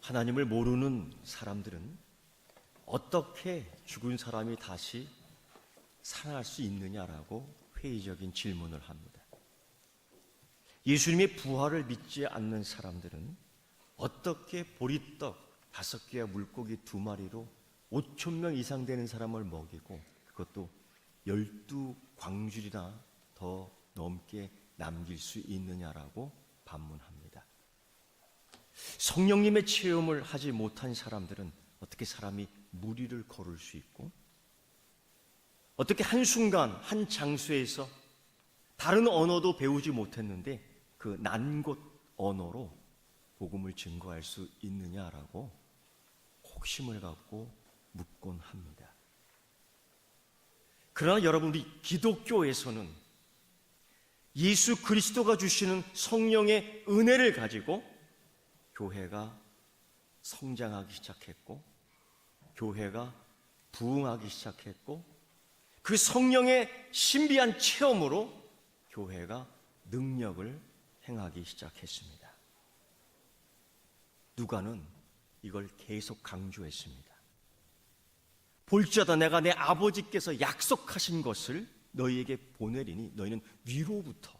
하나님을 모르는 사람들은 어떻게 죽은 사람이 다시 살아날 수 있느냐라고 회의적인 질문을 합니다. 예수님의 부활을 믿지 않는 사람들은 어떻게 보리떡 5개와 물고기 2마리로 5,000명 이상 되는 사람을 먹이고 그것도 12광주리나 더 넘게 남길 수 있느냐라고 반문합니다. 성령님의 체험을 하지 못한 사람들은 어떻게 사람이 무리를 걸을 수 있고 어떻게 한순간 한 장소에서 다른 언어도 배우지 못했는데 그 난곳 언어로 복음을 증거할 수 있느냐라고 혹심을 갖고 묻곤 합니다. 그러나 여러분, 우리 기독교에서는 예수 그리스도가 주시는 성령의 은혜를 가지고 교회가 성장하기 시작했고 교회가 부흥하기 시작했고 그 성령의 신비한 체험으로 교회가 능력을 행하기 시작했습니다. 누가는 이걸 계속 강조했습니다. 볼지어다 내가 내 아버지께서 약속하신 것을 너희에게 보내리니 너희는 위로부터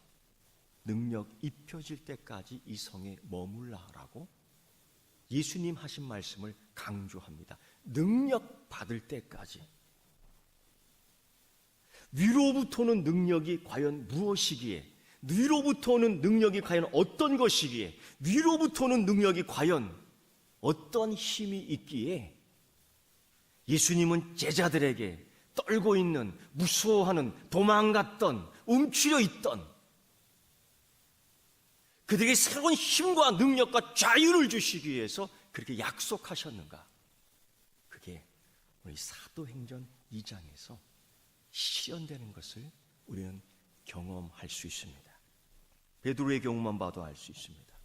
능력 입혀질 때까지 이 성에 머물라라고 예수님 하신 말씀을 강조합니다. 능력 받을 때까지. 위로부터 오는 능력이 과연 무엇이기에, 위로부터 오는 능력이 과연 어떤 것이기에, 위로부터 오는 능력이 과연 어떤 힘이 있기에 예수님은 제자들에게 떨고 있는, 무서워하는, 도망갔던, 움츠려 있던 그들에게 새로운 힘과 능력과 자유를 주시기 위해서 그렇게 약속하셨는가? 그게 우리 사도행전 2장에서 실현되는 것을 우리는 경험할 수 있습니다. 베드로의 경우만 봐도 알 수 있습니다.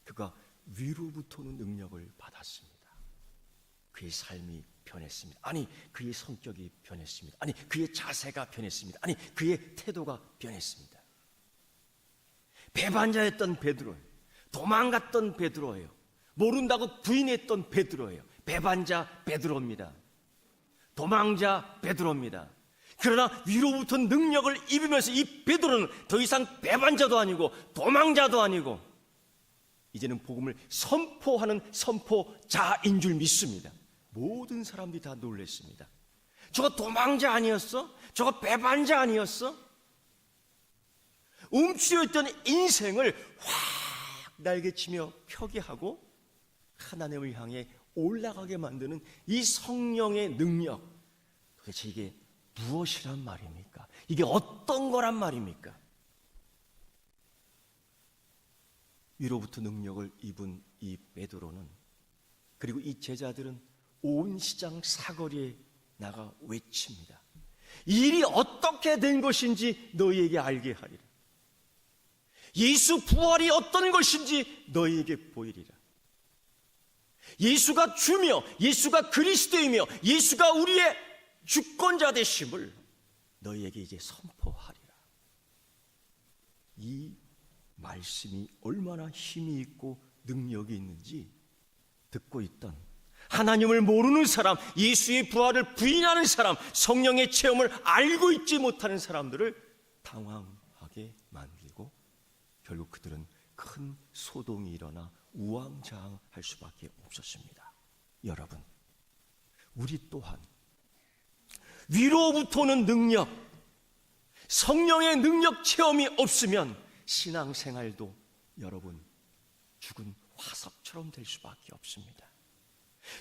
그가 위로부터 오는 능력을 받았습니다. 그의 삶이 변했습니다. 아니, 그의 성격이 변했습니다. 아니, 그의 자세가 변했습니다. 아니, 그의 태도가 변했습니다. 배반자였던 베드로예요. 도망갔던 베드로예요. 모른다고 부인했던 베드로예요. 배반자 베드로입니다. 도망자 베드로입니다. 그러나 위로부터 능력을 입으면서 이 베드로는 더 이상 배반자도 아니고 도망자도 아니고 이제는 복음을 선포하는 선포자인 줄 믿습니다. 모든 사람들이 다 놀랐습니다. 저거 도망자 아니었어? 저거 배반자 아니었어? 움츠려있던 인생을 확 날개치며 펴게 하고 하나님을 향해 올라가게 만드는 이 성령의 능력, 도대체 이게 무엇이란 말입니까? 이게 어떤 거란 말입니까? 위로부터 능력을 입은 이 베드로는, 그리고 이 제자들은 온 시장 사거리에 나가 외칩니다. 이 일이 어떻게 된 것인지 너희에게 알게 하리라. 예수 부활이 어떤 것인지 너희에게 보이리라. 예수가 주며 예수가 그리스도이며 예수가 우리의 주권자 되심을 너희에게 이제 선포하리라. 이 말씀이 얼마나 힘이 있고 능력이 있는지 듣고 있던 하나님을 모르는 사람, 예수의 부활을 부인하는 사람, 성령의 체험을 알고 있지 못하는 사람들을 당황하게 만들고 결국 그들은 큰 소동이 일어나 우왕좌왕할 수밖에 없었습니다. 여러분, 우리 또한 위로부터 오는 능력, 성령의 능력 체험이 없으면 신앙생활도 여러분 죽은 화석처럼 될 수밖에 없습니다.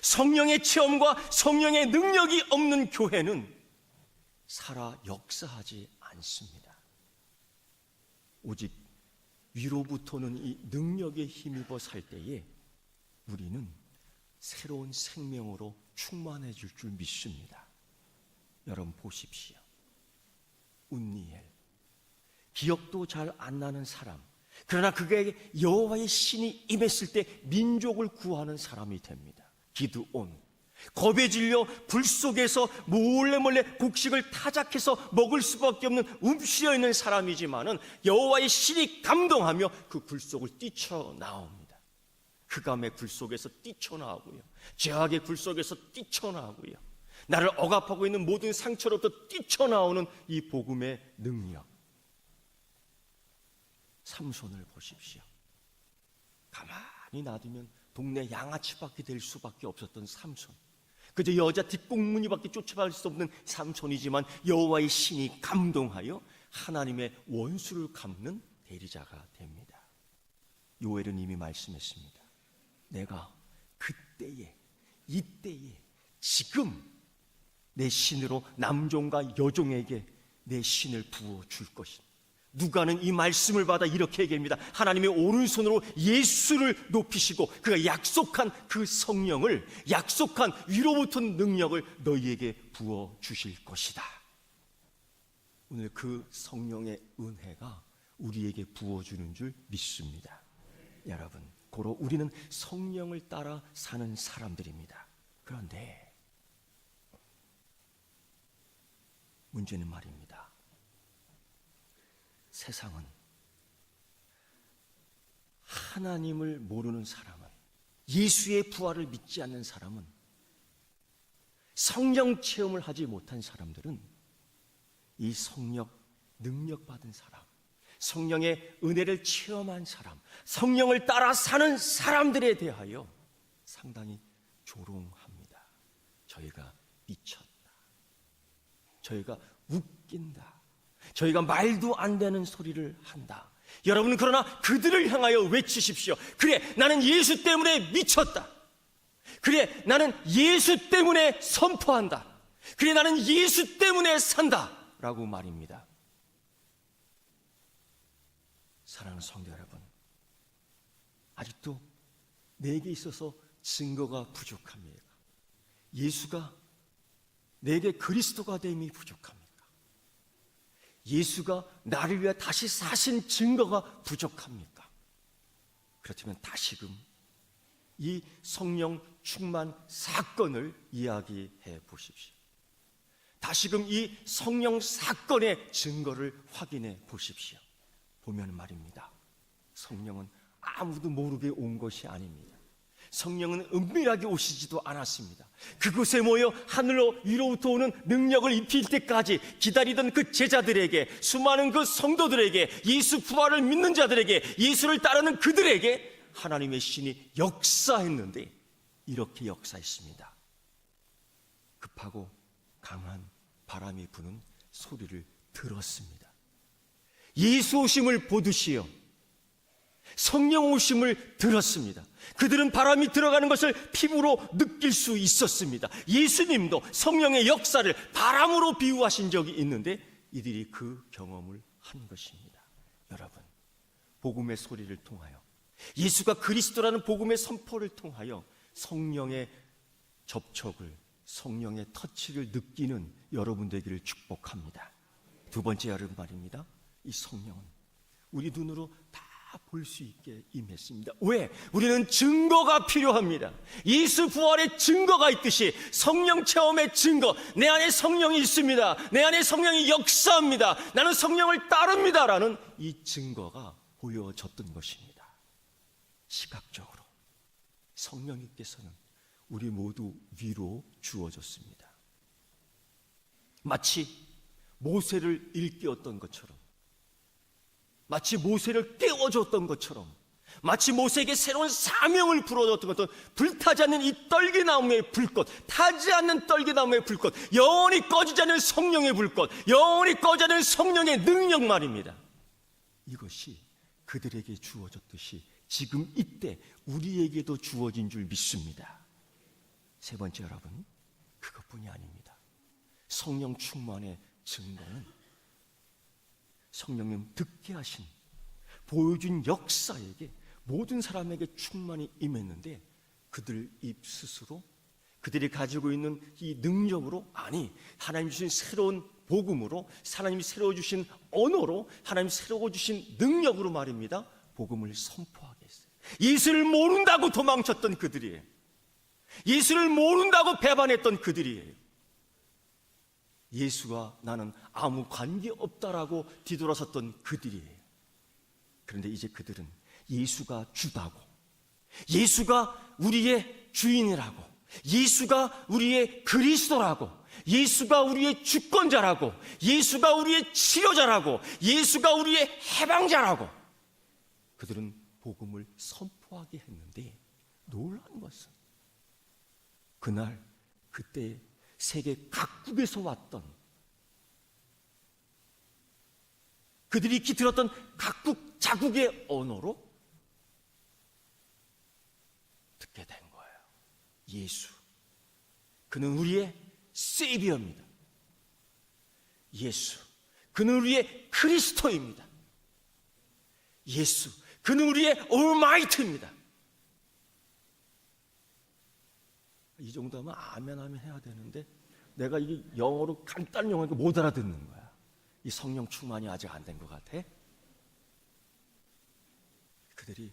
성령의 체험과 성령의 능력이 없는 교회는 살아 역사하지 않습니다. 오직 위로부터는 이 능력에 힘입어 살 때에 우리는 새로운 생명으로 충만해질 줄 믿습니다. 여러분 보십시오. 운니엘, 기억도 잘 안 나는 사람, 그러나 그에게 여호와의 신이 임했을 때 민족을 구하는 사람이 됩니다. 기드온, 겁에 질려 불 속에서 몰래 곡식을 타작해서 먹을 수밖에 없는 움츠려 있는 사람이지만은 여호와의 신이 감동하며 그 불 속을 뛰쳐나옵니다. 흑암의 굴 속에서 뛰쳐나오고요, 죄악의 굴 속에서 뛰쳐나오고요, 나를 억압하고 있는 모든 상처로부터 뛰쳐나오는 이 복음의 능력. 삼손을 보십시오. 가만히 놔두면 동네 양아치밖에 될 수밖에 없었던 삼손, 그저 여자 뒷공무니밖에 쫓아갈 수 없는 삼손이지만 여호와의 신이 감동하여 하나님의 원수를 갚는 대리자가 됩니다. 요엘은 이미 말씀했습니다. 내가 그때에, 이때에, 지금 내 신으로 남종과 여종에게 내 신을 부어줄 것이다. 누가는 이 말씀을 받아 이렇게 얘기합니다. 하나님의 오른손으로 예수를 높이시고 그가 약속한 그 성령을, 약속한 위로부터 능력을 너희에게 부어주실 것이다. 오늘 그 성령의 은혜가 우리에게 부어주는 줄 믿습니다. 여러분, 고로 우리는 성령을 따라 사는 사람들입니다. 그런데 문제는 말입니다. 세상은 하나님을 모르는 사람은, 예수의 부활을 믿지 않는 사람은, 성령 체험을 하지 못한 사람들은 이 성령 능력 받은 사람, 성령의 은혜를 체험한 사람, 성령을 따라 사는 사람들에 대하여 상당히 조롱합니다. 저희가 미쳤다, 저희가 웃긴다, 저희가 말도 안 되는 소리를 한다. 여러분, 그러나 그들을 향하여 외치십시오. 그래, 나는 예수 때문에 미쳤다. 그래, 나는 예수 때문에 선포한다. 그래, 나는 예수 때문에 산다 라고 말입니다. 사랑하는 성도 여러분, 아직도 내게 있어서 증거가 부족합니까? 예수가 내게 그리스도가 됨이 부족합니까? 예수가 나를 위해 다시 사신 증거가 부족합니까? 그렇다면 다시금 이 성령 충만 사건을 이야기해 보십시오. 다시금 이 성령 사건의 증거를 확인해 보십시오. 보면 말입니다, 성령은 아무도 모르게 온 것이 아닙니다. 성령은 은밀하게 오시지도 않았습니다. 그곳에 모여 하늘로 위로부터 오는 능력을 입힐 때까지 기다리던 그 제자들에게, 수많은 그 성도들에게, 예수 부활을 믿는 자들에게, 예수를 따르는 그들에게 하나님의 신이 역사했는데 이렇게 역사했습니다. 급하고 강한 바람이 부는 소리를 들었습니다. 예수 오심을 보듯이요, 성령 오심을 들었습니다. 그들은 바람이 들어가는 것을 피부로 느낄 수 있었습니다. 예수님도 성령의 역사를 바람으로 비유하신 적이 있는데 이들이 그 경험을 한 것입니다. 여러분, 복음의 소리를 통하여, 예수가 그리스도라는 복음의 선포를 통하여 성령의 접촉을, 성령의 터치를 느끼는 여러분 되기를 축복합니다. 두 번째 여러분 말입니다, 이 성령은 우리 눈으로 다 볼 수 있게 임했습니다. 왜? 우리는 증거가 필요합니다. 예수 부활의 증거가 있듯이 성령 체험의 증거, 내 안에 성령이 있습니다, 내 안에 성령이 역사합니다, 나는 성령을 따릅니다 라는 이 증거가 보여졌던 것입니다. 시각적으로 성령님께서는 우리 모두 위로 주어졌습니다. 마치 모세를 일깨웠던 것처럼, 마치 모세를 깨워줬던 것처럼, 마치 모세에게 새로운 사명을 불어줬던 것처럼, 불타지 않는 이 떨기나무의 불꽃, 타지 않는 떨기나무의 불꽃, 영원히 꺼지지 않는 성령의 불꽃, 영원히 꺼지지 않는 성령의 능력 말입니다. 이것이 그들에게 주어졌듯이 지금 이때 우리에게도 주어진 줄 믿습니다. 세 번째 여러분, 그것뿐이 아닙니다. 성령 충만의 증거는 성령님 듣게 하신, 보여준 역사에게 모든 사람에게 충만히 임했는데 그들 입 스스로, 그들이 가지고 있는 이 능력으로, 아니 하나님 주신 새로운 복음으로, 하나님이 새로 주신 언어로, 하나님 새로 주신 능력으로 말입니다, 복음을 선포하게 했어요. 예수를 모른다고 도망쳤던 그들이에요. 예수를 모른다고 배반했던 그들이에요. 예수와 나는 아무 관계없다라고 뒤돌아섰던 그들이에요. 그런데 이제 그들은 예수가 주다고, 예수가 우리의 주인이라고, 예수가 우리의 그리스도라고, 예수가 우리의 주권자라고, 예수가 우리의 치료자라고, 예수가 우리의 해방자라고 그들은 복음을 선포하게 했는데, 놀라운 것은 그날 그때 세계 각국에서 왔던, 그들이 익히 들었던 각국 자국의 언어로 듣게 된 거예요. 예수, 그는 우리의 세이비어입니다. 예수, 그는 우리의 그리스도입니다. 예수, 그는 우리의 올마이트입니다. 이 정도 하면 아멘 아멘 해야 되는데, 내가 이게 영어로 간단한 영어니까 못 알아듣는 거야. 이 성령 충만이 아직 안 된 것 같아. 그들이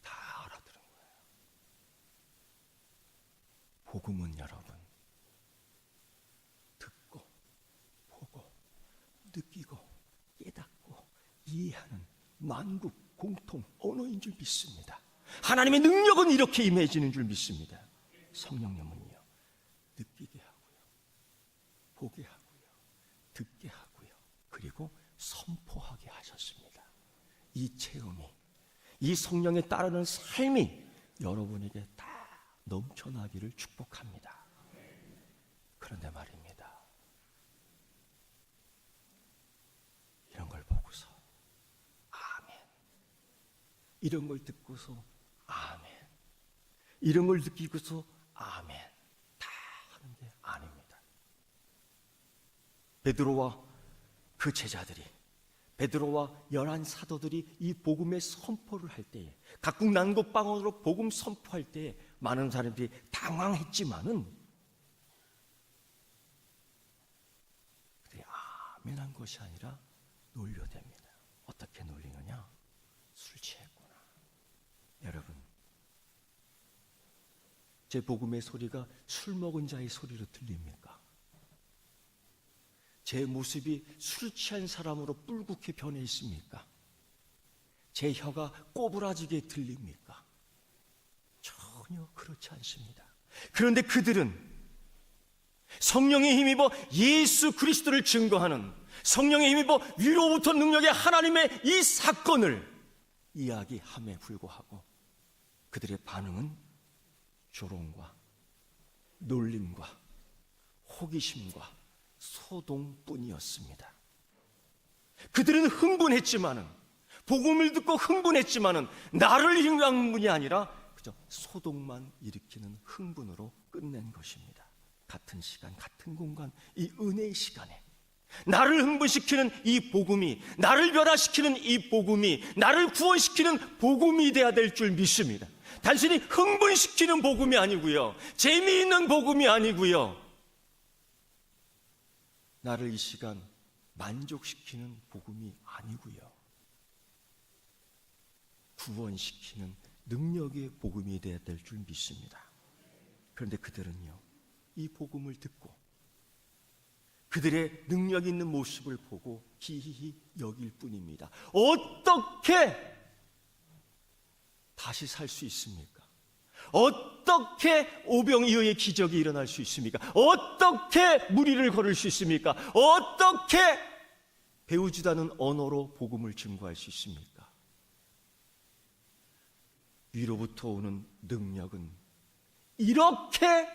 다 알아들은 거예요. 복음은 여러분, 듣고 보고 느끼고 깨닫고 이해하는 만국 공통 언어인 줄 믿습니다. 하나님의 능력은 이렇게 임해지는 줄 믿습니다. 성령님은요, 느끼게 하고요, 보게 하고요, 듣게 하고요, 그리고 선포하게 하셨습니다. 이 체험이, 이 성령에 따르는 삶이 여러분에게 다 넘쳐나기를 축복합니다. 그런데 말입니다, 이런 걸 보고서 아멘, 이런 걸 듣고서 아멘, 이런 걸 느끼고서 아멘 다 하는 게 아닙니다. 베드로와 그 제자들이, 베드로와 11 사도들이 이 복음의 선포를 할 때에, 각국 난곳방언으로 복음 선포할 때에 많은 사람들이 당황했지만은 그들이 아멘한 것이 아니라 놀려댑니다. 어떻게 놀리느냐? 술 취했구나. 여러분, 제 복음의 소리가 술 먹은 자의 소리로 들립니까? 제 모습이 술 취한 사람으로 뿔굼게 변해 있습니까? 제 혀가 꼬부라지게 들립니까? 전혀 그렇지 않습니다. 그런데 그들은 성령에 힘입어 예수 그리스도를 증거하는, 성령에 힘입어 위로부터 능력의 하나님의 이 사건을 이야기함에 불구하고 그들의 반응은 조롱과 놀림과 호기심과 소동뿐이었습니다. 그들은 흥분했지만은, 복음을 듣고 흥분했지만은 나를 향한 분이 아니라 그저 소동만 일으키는 흥분으로 끝낸 것입니다. 같은 시간, 같은 공간, 이 은혜의 시간에 나를 흥분시키는 이 복음이, 나를 변화시키는 이 복음이, 나를 구원시키는 복음이 돼야 될 줄 믿습니다. 단순히 흥분시키는 복음이 아니고요, 재미있는 복음이 아니고요, 나를 이 시간 만족시키는 복음이 아니고요, 구원시키는 능력의 복음이 되어야 될 줄 믿습니다. 그런데 그들은요, 이 복음을 듣고 그들의 능력 있는 모습을 보고 기이히 여길 뿐입니다. 어떻게 다시 살 수 있습니까? 어떻게 오병이어의 기적이 일어날 수 있습니까? 어떻게 무리를 걸을 수 있습니까? 어떻게 배우지도 않은 언어로 복음을 증거할 수 있습니까? 위로부터 오는 능력은 이렇게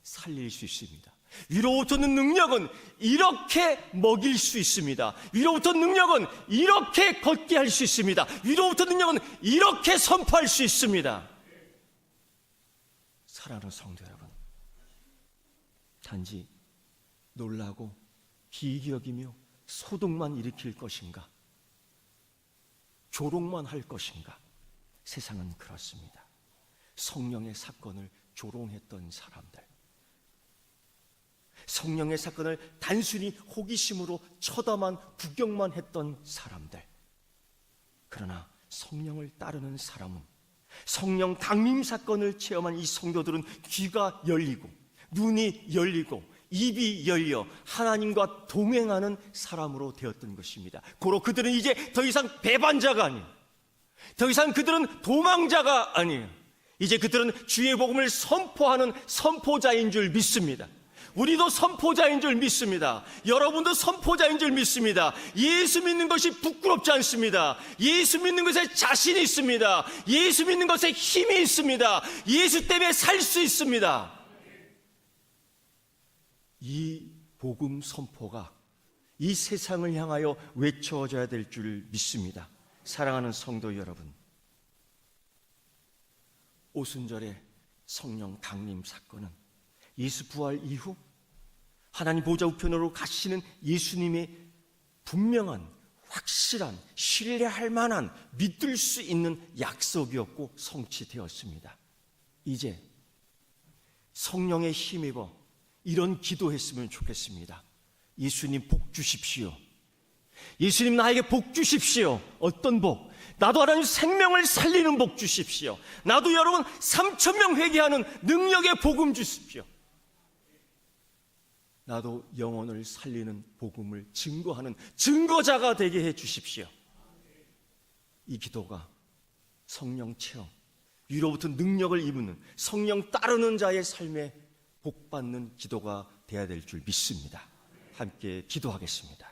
살릴 수 있습니다. 위로부터 오는 능력은 이렇게 먹일 수 있습니다. 위로부터 오는 능력은 이렇게 걷게 할 수 있습니다. 위로부터 오는 능력은 이렇게 선포할 수 있습니다. 사랑하는 성도 여러분, 단지 놀라고 기이히 여기며 소동만 일으킬 것인가? 조롱만 할 것인가? 세상은 그렇습니다. 성령의 사건을 조롱했던 사람들, 성령의 사건을 단순히 호기심으로 쳐다만 구경만 했던 사람들, 그러나 성령을 따르는 사람은, 성령 강림 사건을 체험한 이 성도들은 귀가 열리고 눈이 열리고 입이 열려 하나님과 동행하는 사람으로 되었던 것입니다. 고로 그들은 이제 더 이상 배반자가 아닌, 더 이상 그들은 도망자가 아니에요. 이제 그들은 주의 복음을 선포하는 선포자인 줄 믿습니다. 우리도 선포자인 줄 믿습니다. 여러분도 선포자인 줄 믿습니다. 예수 믿는 것이 부끄럽지 않습니다. 예수 믿는 것에 자신이 있습니다. 예수 믿는 것에 힘이 있습니다. 예수 때문에 살 수 있습니다. 이 복음 선포가 이 세상을 향하여 외쳐져야 될 줄 믿습니다. 사랑하는 성도 여러분, 오순절의 성령 강림 사건은 예수 부활 이후 하나님 보좌 우편으로 가시는 예수님의 분명한, 확실한, 신뢰할 만한, 믿을 수 있는 약속이었고 성취되었습니다. 이제 성령에 힘입어 이런 기도했으면 좋겠습니다. 예수님 복 주십시오. 예수님 나에게 복 주십시오. 어떤 복? 나도 하나님 생명을 살리는 복 주십시오. 나도 여러분 3,000명 회개하는 능력의 복음 주십시오. 나도 영혼을 살리는 복음을 증거하는 증거자가 되게 해 주십시오. 이 기도가 성령 체험, 위로부터 능력을 입는 성령 따르는 자의 삶에 복받는 기도가 되어야 될 줄 믿습니다. 함께 기도하겠습니다.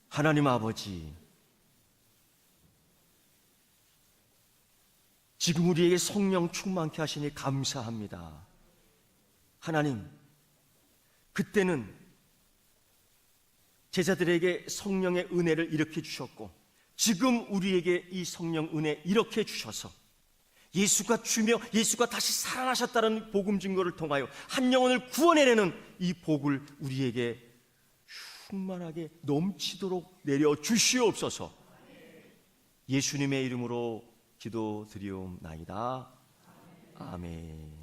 하나님 아버지, 지금 우리에게 성령 충만케 하시니 감사합니다. 하나님, 그때는 제자들에게 성령의 은혜를 이렇게 주셨고 지금 우리에게 이 성령 은혜 이렇게 주셔서 예수가 주며 예수가 다시 살아나셨다는 복음 증거를 통하여 한 영혼을 구원해내는 이 복을 우리에게 충만하게 넘치도록 내려주시옵소서. 예수님의 이름으로 기도드리옵나이다. 아멘.